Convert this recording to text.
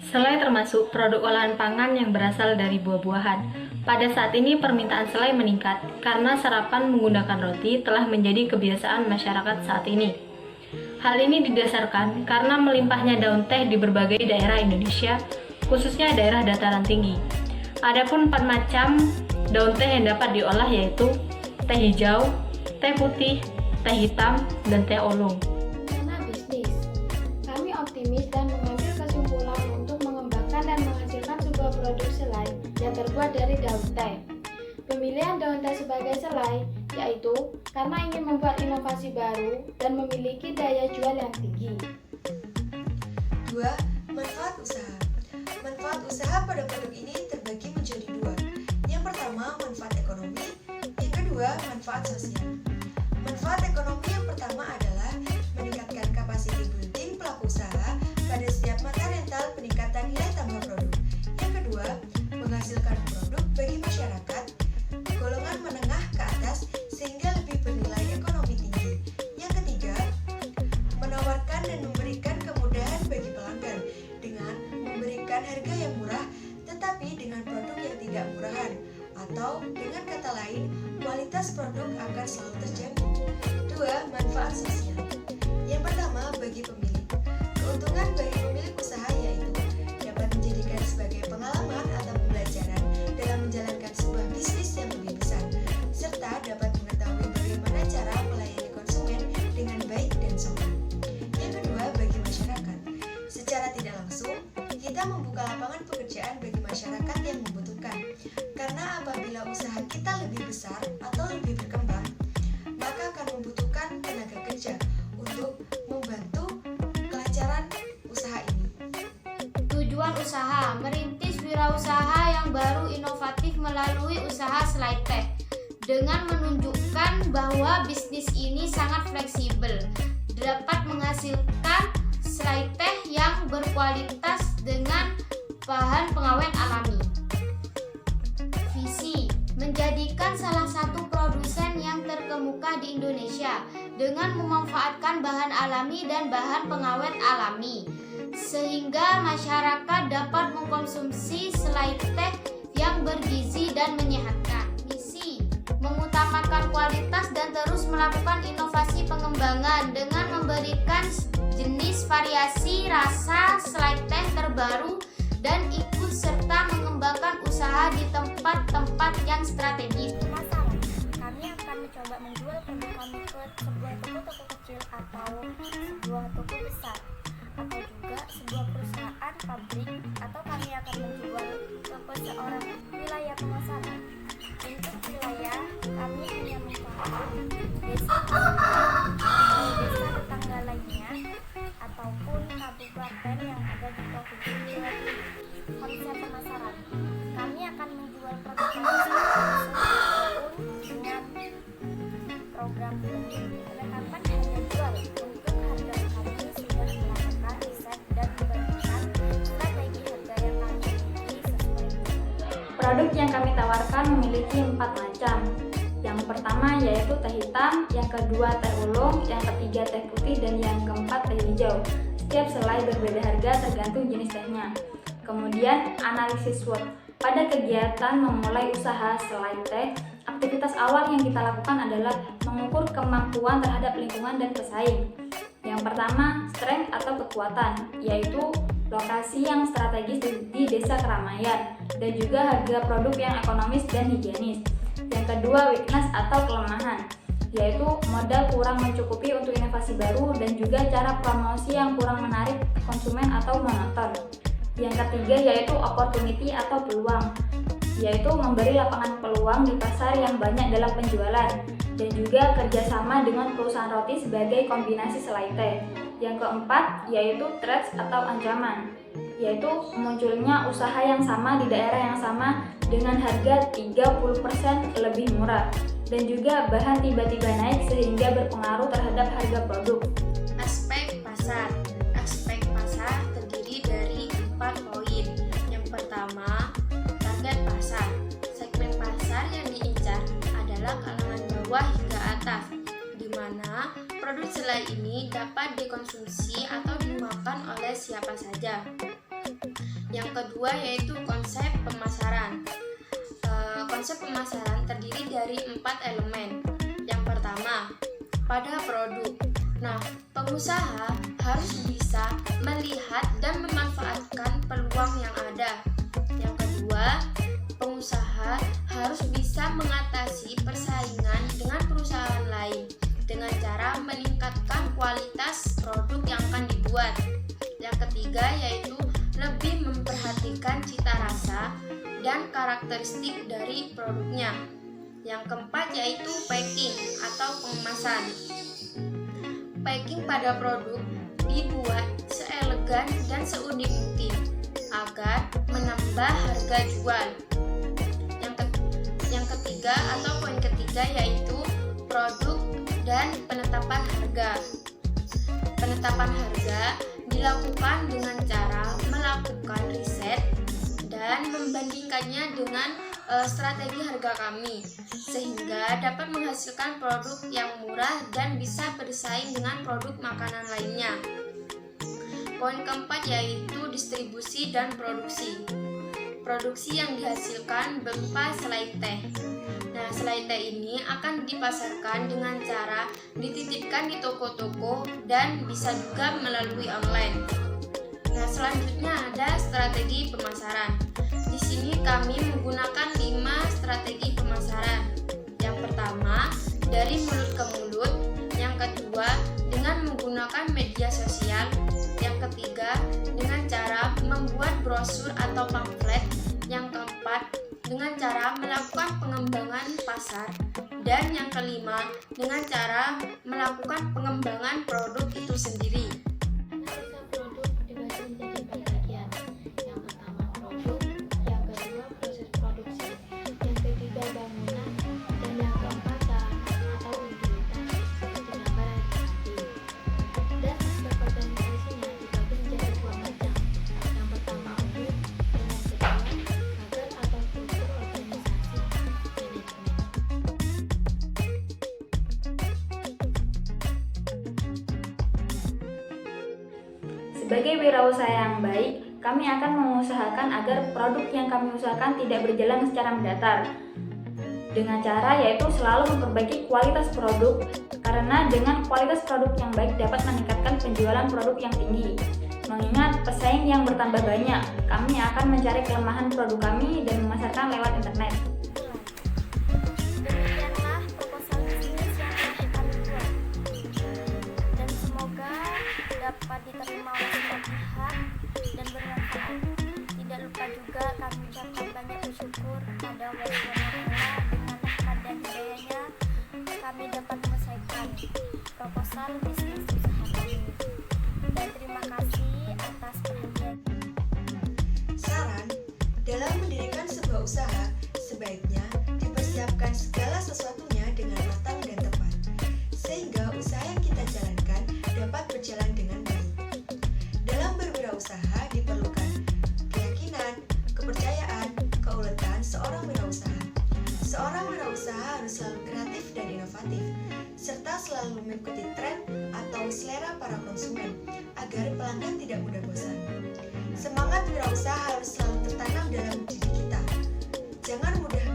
Selai termasuk produk olahan pangan yang berasal dari buah-buahan. Pada saat ini permintaan selai meningkat karena sarapan menggunakan roti telah menjadi kebiasaan masyarakat saat ini. Hal ini didasarkan karena melimpahnya daun teh di berbagai daerah Indonesia, khususnya daerah dataran tinggi. Adapun 4 macam daun teh yang dapat diolah yaitu teh hijau, teh putih, teh hitam, dan teh oolong. Karena bisnis, kami optimis dan mengambil kesimpulan untuk mengembangkan dan menghasilkan sebuah produk selai yang terbuat dari daun teh. Pemilihan daun teh sebagai selai yaitu karena ingin membuat inovasi baru dan memiliki daya jual yang tinggi. 2. Manfaat usaha. Manfaat usaha pada produk ini terbagi menjadi 2. Yang pertama, manfaat ekonomi. Yang kedua, manfaat sosial. Manfaat ekonomi yang pertama adalah meningkatkan kapasiti building pelaku usaha pada setiap mata rental peningkatan nilai tambah produk. Yang kedua, menghasilkan produk bagi masyarakat golongan menengah ke atas sehingga lebih bernilai ekonomi tinggi. Yang ketiga, menawarkan dan memberikan kemudahan bagi pelanggan dengan memberikan harga yang murah tetapi dengan produk yang tidak murahan, atau dengan kata lain, kualitas produk akan selalu terjamin. 2. Manfaat sosial. Yang pertama, bagi pemilik. Keuntungan bagi pemilik usaha yaitu dapat menjadikan sebagai pengalaman atau pembelajaran dalam menjalankan sebuah bisnis yang lebih besar, serta dapat mengetahui bagaimana cara melayani konsumen dengan baik dan sopan. Yang kedua, bagi masyarakat. Secara tidak langsung, kita membuka lapangan pekerjaan bagi masyarakat yang membutuhkan. Karena apabila usaha kita lebih besar atau lebih berkembang, maka akan membutuhkan tenaga kerja untuk membantu kelancaran usaha ini. Tujuan usaha, merintis wirausaha yang baru inovatif melalui usaha selai teh dengan menunjukkan bahwa bisnis ini sangat fleksibel, dapat menghasilkan selai teh yang berkualitas dengan bahan pengawet alami. Visi, menjadikan salah satu produsen yang terkemuka di Indonesia dengan memanfaatkan bahan alami dan bahan pengawet alami, sehingga masyarakat dapat mengkonsumsi selai teh yang bergizi dan menyehatkan. Misi, mengutamakan kualitas dan terus melakukan inovasi pengembangan dengan memberikan jenis variasi rasa selai teh terbaru dan ikut serta mengembangkan usaha di tempat-tempat yang strategis. Pemasaran, kami akan mencoba menjual produk kami ke sebuah toko-toko kecil atau sebuah toko besar, atau juga sebuah perusahaan pabrik, atau kami akan menjual ke seorang wilayah pemasaran. Untuk wilayah, kami hanya mencakup desa atau desa tetangga lainnya ataupun kabupaten yang ada di Provinsi Jawa Timur. Konsep pemasaran, kami akan menjual produk kami ataupun dengan program penetapan harga jual. Untuk harga kami sudah melakukan riset dan membandingkan strategi harga yang kami miliki sesuai. Produk yang kami tawarkan memiliki 4 macam. Yang pertama yaitu teh hitam, yang kedua teh oolong, yang ketiga teh putih, dan yang keempat teh hijau. Setiap selai berbeda harga tergantung jenis tehnya. Kemudian analisis SWOT. Pada kegiatan memulai usaha selai teh, aktivitas awal yang kita lakukan adalah mengukur kemampuan terhadap lingkungan dan pesaing. Yang pertama, strength atau kekuatan, yaitu lokasi yang strategis di desa keramaian, dan juga harga produk yang ekonomis dan higienis. Yang kedua, weakness atau kelemahan, yaitu modal kurang mencukupi untuk inovasi baru dan juga cara promosi yang kurang menarik konsumen atau monoton. Yang ketiga yaitu opportunity atau peluang, yaitu memberi lapangan peluang di pasar yang banyak dalam penjualan, dan juga kerjasama dengan perusahaan roti sebagai kombinasi selai teh. Yang keempat yaitu threats atau ancaman, yaitu munculnya usaha yang sama di daerah yang sama dengan harga 30% lebih murah, dan juga bahan tiba-tiba naik sehingga berpengaruh terhadap harga produk. Aspek pasar. Aspek pasar terdiri dari 4 poin. Yang pertama, target pasar. Segmen pasar yang diincar adalah kalangan bawah hingga atas, di mana produk selai ini dapat dikonsumsi atau dimakan oleh siapa saja. Yang kedua yaitu konsep pemasaran. Konsep pemasaran terdiri dari 4 elemen. Yang pertama, pada produk. Nah, pengusaha harus bisa melihat dan memanfaatkan peluang yang ada. Yang kedua, pengusaha harus bisa mengatasi persaingan dengan perusahaan lain dengan cara meningkatkan kualitas produk yang akan dibuat. Yang ketiga yaitu lebih memperhatikan cita rasa dan karakteristik dari produknya. Yang keempat yaitu packing atau pengemasan. Packing pada produk dibuat seelegan dan seunik mungkin agar menambah harga jual. Yang ketiga atau poin ketiga yaitu produk dan penetapan harga. Penetapan harga dilakukan dengan cara melakukan riset dan membandingkannya dengan strategi harga kami sehingga dapat menghasilkan produk yang murah dan bisa bersaing dengan produk makanan lainnya. Poin keempat yaitu distribusi dan produksi. Produksi yang dihasilkan berupa selai teh. Nah, selai teh ini akan dipasarkan dengan cara dititipkan di toko-toko dan bisa juga melalui online. Nah, selanjutnya ada strategi pemasaran. Di sini kami menggunakan 5 strategi pemasaran. Yang pertama, dari mulut ke mulut. Yang kedua, dengan menggunakan media sosial. Yang ketiga, dengan cara membuat brosur atau pamflet. Yang keempat, dengan cara melakukan pengembangan pasar. Dan yang kelima, dengan cara melakukan pengembangan produk itu sendiri. Analisa produk dibagi menjadi bagian. Yang pertama produk, yang kedua proses produksi, yang ketiga bangunan, dan yang keempat sarana atau utilitas seperti gambar dan grafik. Dan aspek organisasinya dibagi menjadi 2 macam. Yang pertama audit, dan yang kedua bagan atau struktur organisasi manajemen. Sebagai wirausaha yang baik, kami akan mengusahakan agar produk yang kami usahakan tidak berjalan secara mendatar. Dengan cara yaitu selalu memperbaiki kualitas produk, karena dengan kualitas produk yang baik dapat meningkatkan penjualan produk yang tinggi. Mengingat pesaing yang bertambah banyak, kami akan mencari kelemahan produk kami dan memasarkan lewat internet. Demikianlah proposal bisnis yang telah kami buat, dan semoga dapat diterima oleh semua pihak dan bermanfaat. Tidak lupa juga kami ucapkan banyak bersyukur pada Allah SWT dengan rahmat dan hidayahnya kami dapat menyelesaikan proposal bisnis usaha kami. Dan terima kasih atas perhatiannya. Saran, dalam mendirikan sebuah usaha, sebaiknya dipersiapkan segala sesuatunya dengan matang dan tepat, sehingga usaha yang kita jalankan dapat berjalan dengan baik. Dalam berwirausaha diperlukan keyakinan, kepercayaan, keuletan seorang wirausaha. Seorang wirausaha harus selalu kreatif dan inovatif, serta selalu mengikuti tren atau selera para konsumen, agar pelanggan tidak mudah bosan. Semangat wirausaha harus selalu tertanam dalam diri kita. Jangan mudah